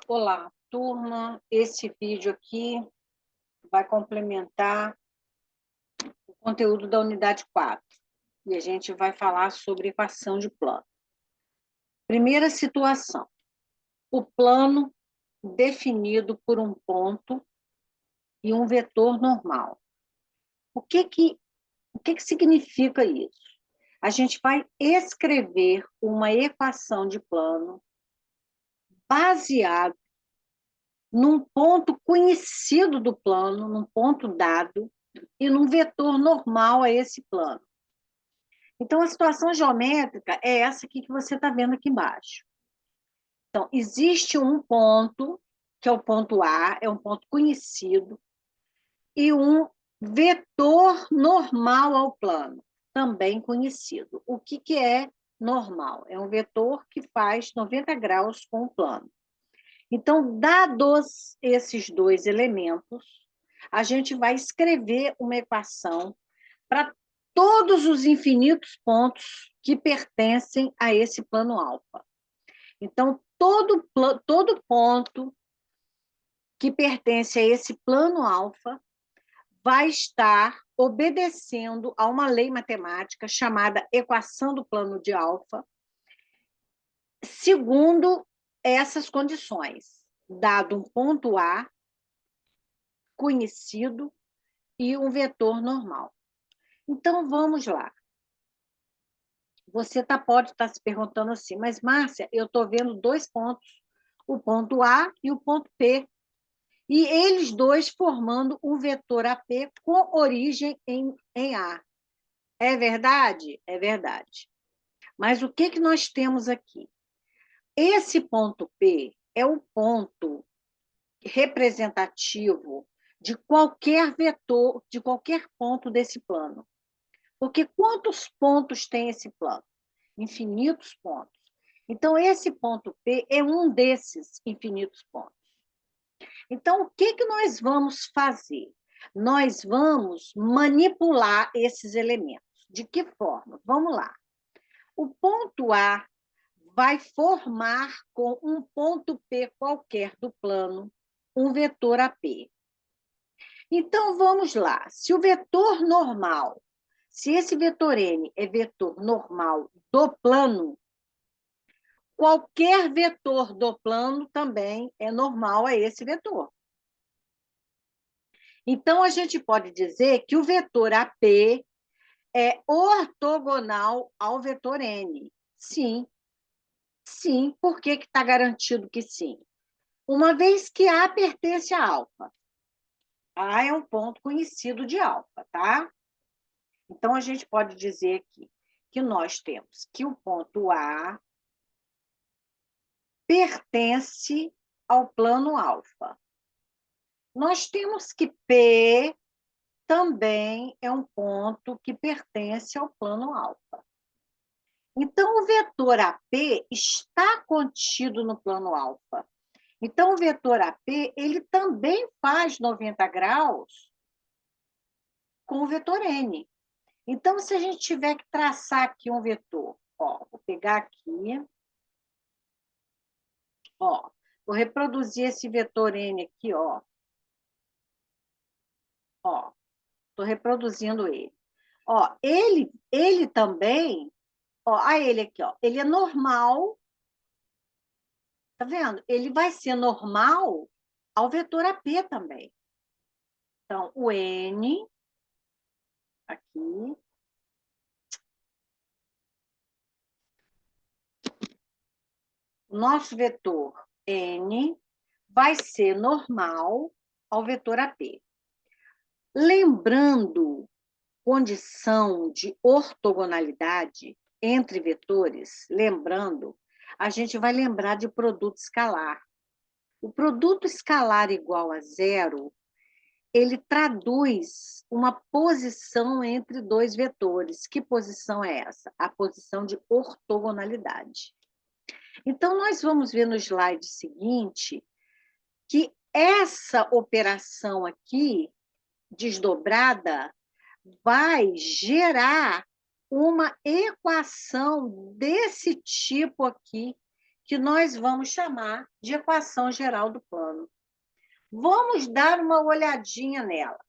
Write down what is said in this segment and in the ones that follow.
Olá, turma. Esse vídeo aqui vai complementar o conteúdo da unidade 4 e a gente vai falar sobre equação de plano. Primeira situação: o plano definido por um ponto e um vetor normal. O que que significa isso? A gente vai escrever uma equação de plano baseado num ponto conhecido do plano, num ponto dado, e num vetor normal a esse plano. Então, a situação geométrica é essa aqui que você está vendo aqui embaixo. Então, existe um ponto, que é o ponto A, é um ponto conhecido, e um vetor normal ao plano, também conhecido. O que é normal? É um vetor que faz 90 graus com o plano. Então, dados esses dois elementos, a gente vai escrever uma equação para todos os infinitos pontos que pertencem a esse plano alfa. Então, todo ponto que pertence a esse plano alfa vai estar obedecendo a uma lei matemática chamada equação do plano de alfa, segundo essas condições, dado um ponto A conhecido e um vetor normal. Então, vamos lá. Você pode estar se perguntando assim, mas, Márcia, eu estou vendo dois pontos, o ponto A e o ponto P, e eles dois formando um vetor AP com origem em A. É verdade? É verdade. Mas o que nós temos aqui? Esse ponto P é o ponto representativo de qualquer vetor, de qualquer ponto desse plano. Porque quantos pontos tem esse plano? Infinitos pontos. Então, esse ponto P é um desses infinitos pontos. Então, o que nós vamos fazer? Nós vamos manipular esses elementos. De que forma? Vamos lá. O ponto A vai formar com um ponto P qualquer do plano um vetor AP. Então, vamos lá. Se o vetor normal, se esse vetor N é vetor normal do plano, qualquer vetor do plano também é normal a esse vetor. Então, a gente pode dizer que o vetor AP é ortogonal ao vetor N. Sim, sim. Por que está garantido que sim? Uma vez que A pertence a alfa. A é um ponto conhecido de alfa, tá? Então, a gente pode dizer aqui que nós temos que o ponto A pertence ao plano alfa. Nós temos que P também é um ponto que pertence ao plano alfa. Então, o vetor AP está contido no plano alfa. Então, o vetor AP ele também faz 90 graus com o vetor N. Então, se a gente tiver que traçar aqui um vetor, ó, vou pegar aqui, ó, vou reproduzir esse vetor N aqui, ó, estou reproduzindo ele. Ó, ele também, ó, ele aqui, ó, ele é normal, tá vendo? Ele vai ser normal ao vetor AP também. Então, o N, aqui, o nosso vetor N vai ser normal ao vetor AP. Lembrando condição de ortogonalidade entre vetores, lembrando, a gente vai lembrar de produto escalar. O produto escalar igual a zero, ele traduz uma posição entre dois vetores. Que posição é essa? A posição de ortogonalidade. Então, nós vamos ver no slide seguinte que essa operação aqui, desdobrada, vai gerar uma equação desse tipo aqui, que nós vamos chamar de equação geral do plano. Vamos dar uma olhadinha nela.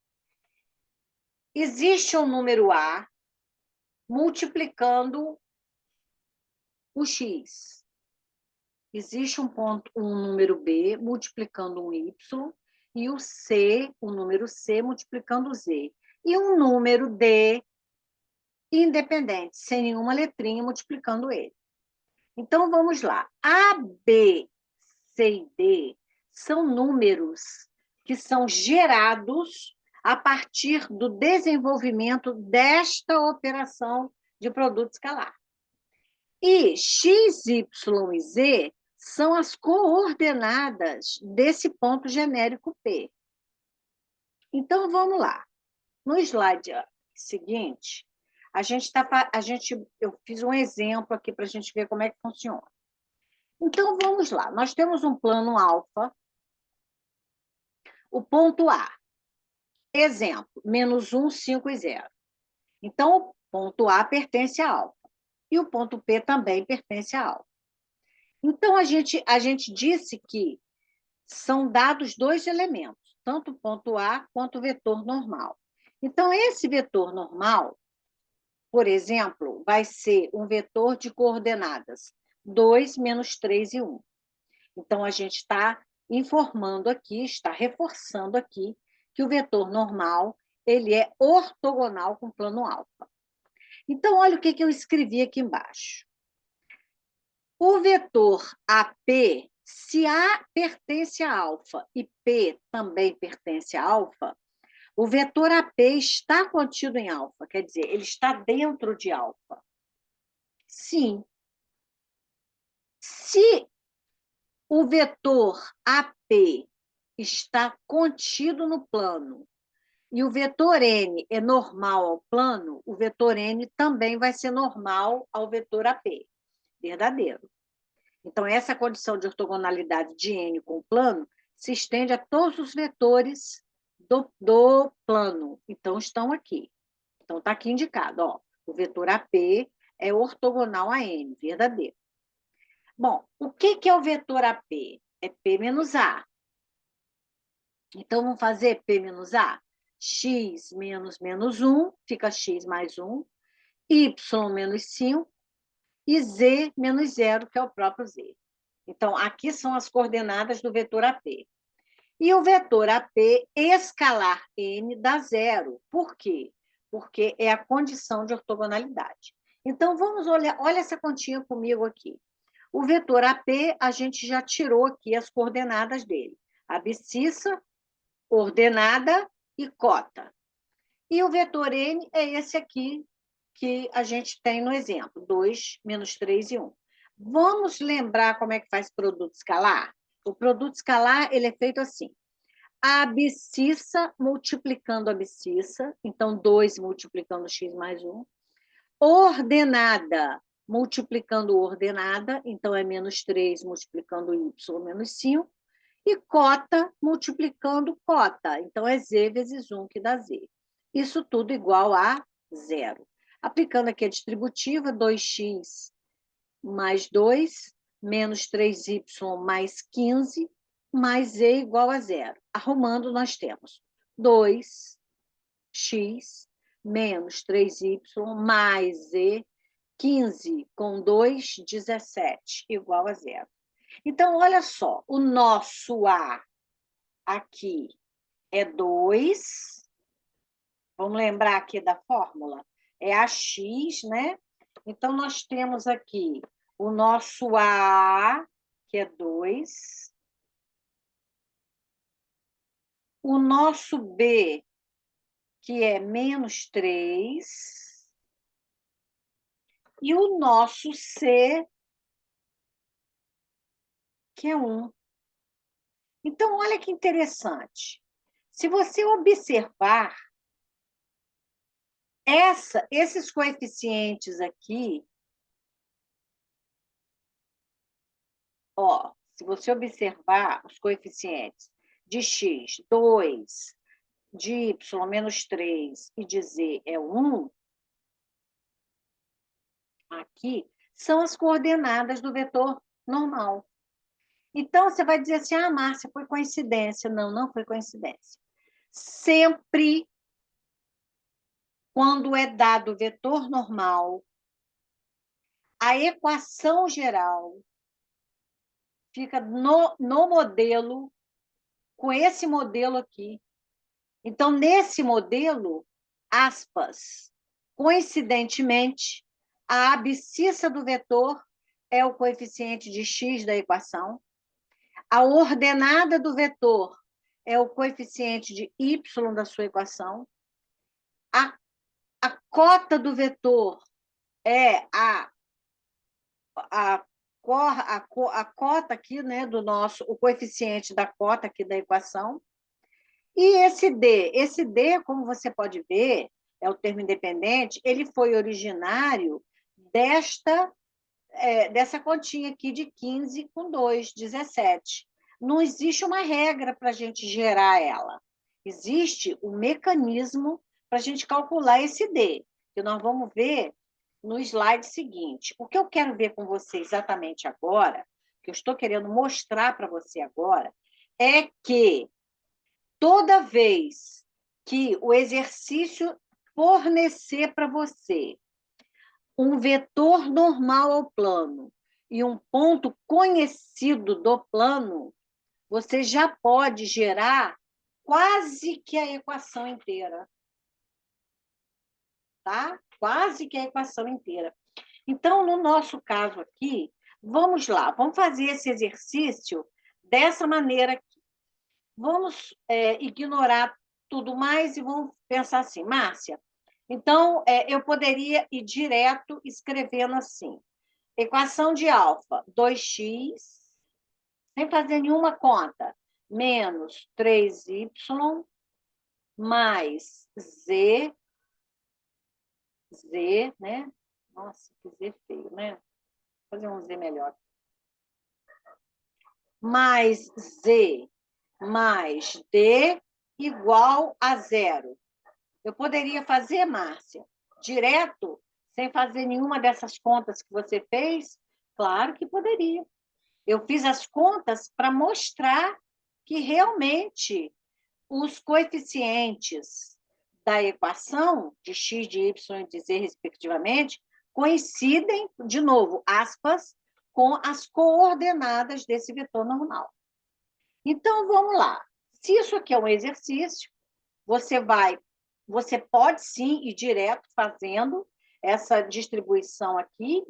Existe um número A multiplicando o x. Existe um número B multiplicando um y e o número C multiplicando o z. E um número D independente, sem nenhuma letrinha, multiplicando ele. Então, vamos lá. A, B, C e D são números que são gerados a partir do desenvolvimento desta operação de produto escalar. E x, y e z são as coordenadas desse ponto genérico P. Então, vamos lá. No slide seguinte, eu fiz um exemplo aqui para a gente ver como é que funciona. Então, vamos lá. Nós temos um plano alfa, o ponto A. Exemplo, -1, 5 e 0. Então, o ponto A pertence a alfa. E o ponto P também pertence a alfa. Então, a gente disse que são dados dois elementos, tanto o ponto A quanto o vetor normal. Então, esse vetor normal, por exemplo, vai ser um vetor de coordenadas 2, -3 e 1. Então, a gente está informando aqui, está reforçando aqui, que o vetor normal ele é ortogonal com o plano alfa. Então, olha o que eu escrevi aqui embaixo. O vetor AP, se A pertence a alfa e P também pertence a alfa, o vetor AP está contido em alfa, quer dizer, ele está dentro de alfa. Sim. Se o vetor AP está contido no plano e o vetor N é normal ao plano, o vetor N também vai ser normal ao vetor AP. Verdadeiro. Então, essa condição de ortogonalidade de N com o plano se estende a todos os vetores do plano. Então, estão aqui. Então, está aqui indicado. Ó, o vetor AP é ortogonal a N, verdadeiro. Bom, o que é o vetor AP? É P menos A. Então, vamos fazer P menos A? X menos 1, fica X mais 1. Y menos 5. E Z menos 0, que é o próprio Z. Então, aqui são as coordenadas do vetor AP. E o vetor AP escalar N dá 0. Por quê? Porque é a condição de ortogonalidade. Então, vamos olhar, olha essa continha comigo aqui. O vetor AP, a gente já tirou aqui as coordenadas dele. Abscissa, ordenada e cota. E o vetor N é esse aqui que a gente tem no exemplo, 2, -3 e 1. Vamos lembrar como é que faz produto escalar? O produto escalar ele é feito assim. A abscissa multiplicando a abscissa, então 2 multiplicando x mais 1. Ordenada multiplicando ordenada, então é -3 multiplicando y menos 5. E cota multiplicando cota, então é z vezes 1 que dá z. Isso tudo igual a 0. Aplicando aqui a distributiva, 2x mais 2, menos 3y mais 15, mais z igual a 0. Arrumando, nós temos 2x menos 3y mais z, 15 com 2, 17, igual a 0. Então, olha só, o nosso A aqui é 2. Vamos lembrar aqui da fórmula? É AX, né? Então, nós temos aqui o nosso A, que é 2. O nosso B, que é -3. E o nosso C, que é 1. Então, olha que interessante. Se você observar, esses coeficientes aqui, ó, se você observar os coeficientes de x, 2, de y, -3 e de z é 1, aqui são as coordenadas do vetor normal. Então, você vai dizer assim, Márcia, foi coincidência. Não, não foi coincidência. Sempre, quando é dado vetor normal, a equação geral fica no modelo, com esse modelo aqui. Então, nesse modelo, aspas, coincidentemente, a abscissa do vetor é o coeficiente de x da equação, a ordenada do vetor é o coeficiente de y da sua equação, a, a cota do vetor é a, a cota aqui, né, do nosso, o coeficiente da cota aqui da equação, e esse D, como você pode ver, é o termo independente, ele foi originário dessa continha aqui de 15 com 2, 17. Não existe uma regra para a gente gerar ela. Existe um mecanismo para a gente calcular esse D, que nós vamos ver no slide seguinte. O que eu quero ver com você exatamente agora, que eu estou querendo mostrar para você agora, é que toda vez que o exercício fornecer para você um vetor normal ao plano e um ponto conhecido do plano, você já pode gerar quase que a equação inteira. Tá? Quase que a equação inteira. Então, no nosso caso aqui, vamos lá, vamos fazer esse exercício dessa maneira aqui. Vamos ignorar tudo mais e vamos pensar assim, Márcia. Então, eu poderia ir direto escrevendo assim: equação de alfa, 2x, sem fazer nenhuma conta, menos 3y mais z, né? Nossa, que z feio, né? Vou fazer um z melhor. Mais z mais d igual a zero. Eu poderia fazer, Márcia, direto, sem fazer nenhuma dessas contas que você fez? Claro que poderia. Eu fiz as contas para mostrar que realmente os coeficientes da equação de x, de y e de z, respectivamente, coincidem, de novo, aspas, com as coordenadas desse vetor normal. Então, vamos lá. Se isso aqui é um exercício, você pode sim ir direto fazendo essa distribuição aqui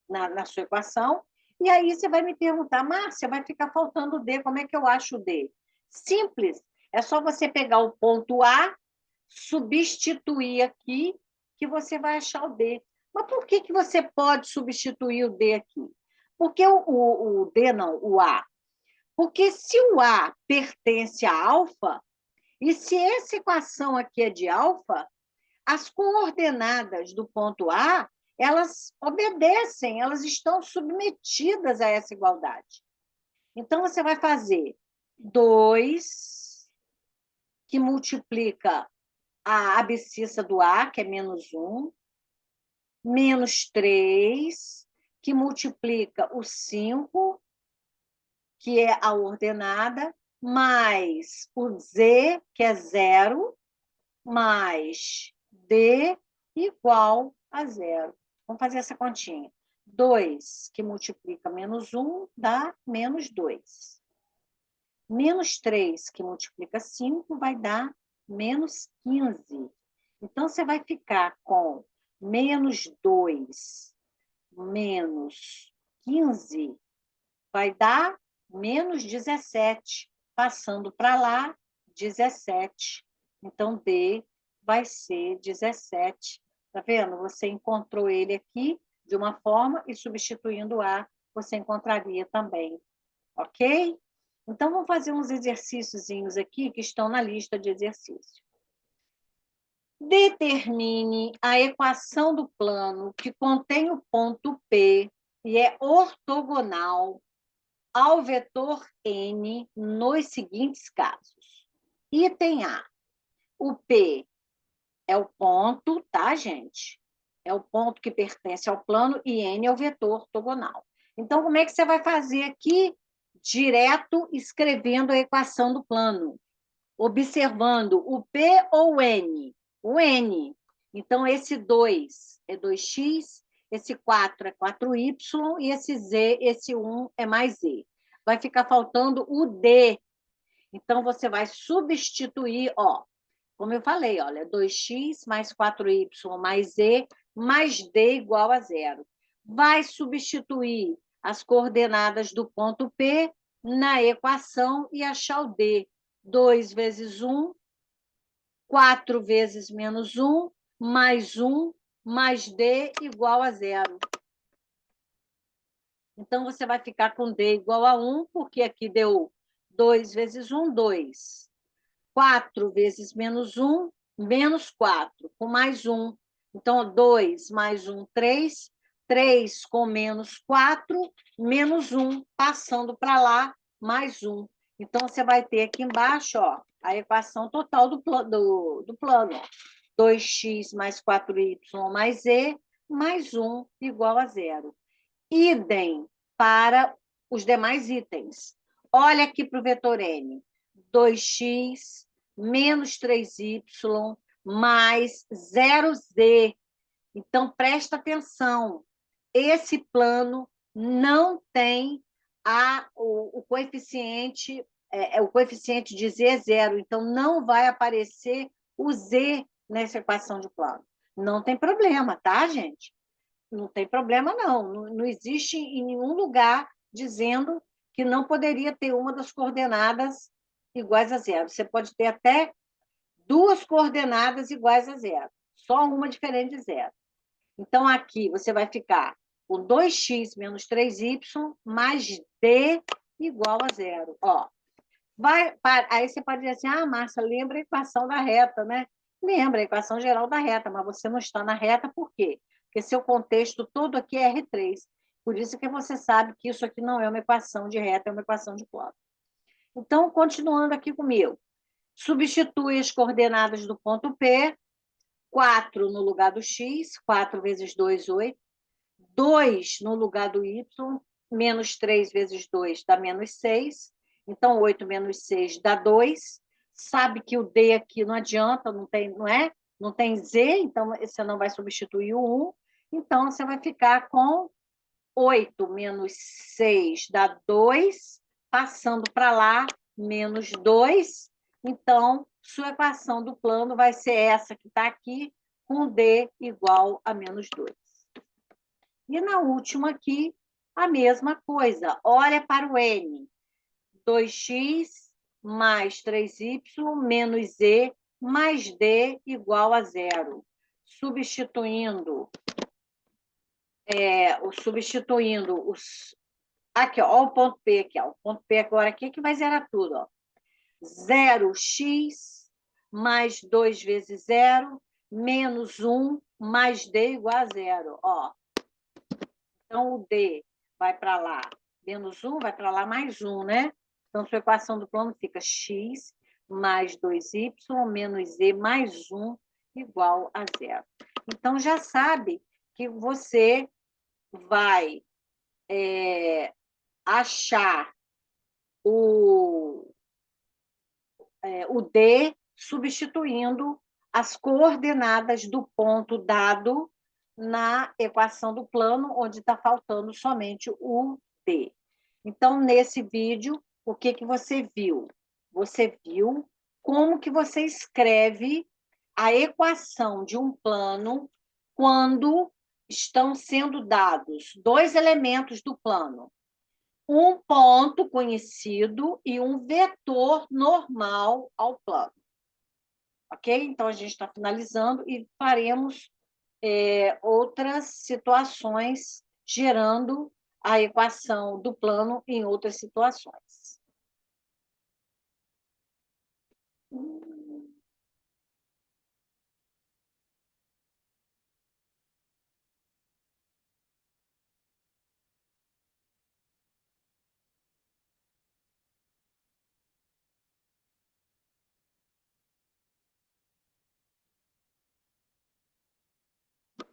na sua equação, e aí você vai me perguntar, Márcia, vai ficar faltando o D, como é que eu acho o D? Simples, é só você pegar o ponto A, substituir aqui, que você vai achar o D. Mas por que você pode substituir o D aqui? Porque o D não, o A. Porque se o A pertence a alfa, e se essa equação aqui é de alfa, as coordenadas do ponto A, elas obedecem, elas estão submetidas a essa igualdade. Então, você vai fazer 2, que multiplica a abscissa do A, que é menos 1, menos 3, que multiplica o 5, que é a ordenada, mais o Z, que é 0, mais D igual a 0. Vamos fazer essa continha. 2, que multiplica menos 1, dá menos 2. Menos 3, que multiplica 5, vai dar menos 15. Então, você vai ficar com menos 2 menos 15, vai dar menos 17. Passando para lá, 17. Então, D vai ser 17. Tá vendo? Você encontrou ele aqui de uma forma e substituindo A, você encontraria também. Ok? Então, vamos fazer uns exercíciozinhos aqui que estão na lista de exercícios. Determine a equação do plano que contém o ponto P e é ortogonal ao vetor N nos seguintes casos. Item A. O P é o ponto, tá, gente? É o ponto que pertence ao plano e N é o vetor ortogonal. Então, como é que você vai fazer aqui? Direto escrevendo a equação do plano, observando o P ou o N? O N. Então, esse 2 é 2x, esse 4 é 4y, e esse Z, esse 1 é mais Z. Vai ficar faltando o D. Então, você vai substituir, ó, como eu falei, olha, 2x mais 4y mais z mais d igual a zero. Vai substituir as coordenadas do ponto P na equação e achar o d. 2 vezes 1, 4 vezes menos 1, mais 1, mais d igual a zero. Então, você vai ficar com d igual a 1, porque aqui deu 2 vezes 1, 2. 4 vezes menos 1, menos 4, com mais 1. Então, 2 mais 1, 3. 3 com menos 4, menos 1, passando para lá, mais 1. Então, você vai ter aqui embaixo, ó, a equação total do plano. 2x mais 4y mais z, mais 1 igual a zero. Idem para os demais itens. Olha aqui para o vetor n. 2x menos 3y mais 0z. Então, presta atenção. Esse plano não tem o coeficiente, o coeficiente de z é zero. Então, não vai aparecer o z nessa equação de plano. Não tem problema, tá, gente? Não tem problema, não. Não existe em nenhum lugar dizendo que não poderia ter uma das coordenadas iguais a zero. Você pode ter até duas coordenadas iguais a zero, só uma diferente de zero. Então, aqui você vai ficar com 2x menos 3y mais d igual a zero. Ó, aí você pode dizer assim, ah, Márcia, lembra a equação da reta, né? Lembra a equação geral da reta, mas você não está na reta, por quê? Porque seu contexto todo aqui é R3. Por isso que você sabe que isso aqui não é uma equação de reta, é uma equação de plano. Então, continuando aqui comigo. Substitui as coordenadas do ponto P, 4 no lugar do x, 4 vezes 2, 8. 2 no lugar do y, menos 3 vezes 2 dá menos 6. Então, 8 menos 6 dá 2. Sabe que o D aqui não adianta, não tem, não é? Não tem Z, então você não vai substituir o 1. Então, você vai ficar com 8 menos 6 dá 2, passando para lá, menos 2. Então, sua equação do plano vai ser essa que está aqui, com D igual a menos 2. E na última aqui, a mesma coisa. Olha para o N. 2x mais 3y menos z mais d igual a zero. Substituindo os... Aqui, ó, o ponto P aqui. Ó. O ponto P agora aqui que vai zerar tudo. Ó. 0x mais 2 vezes 0 menos 1 mais d igual a zero. Ó. Então, o D vai para lá, menos 1, vai para lá mais 1, né? Então, sua equação do plano fica x mais 2y menos z mais 1 igual a zero. Então, já sabe que você vai achar o D substituindo as coordenadas do ponto dado na equação do plano, onde está faltando somente o D. Então, nesse vídeo, o que você viu? Você viu como que você escreve a equação de um plano quando estão sendo dados dois elementos do plano, um ponto conhecido e um vetor normal ao plano. Ok? Então, a gente está finalizando e faremos outras situações gerando a equação do plano em outras situações.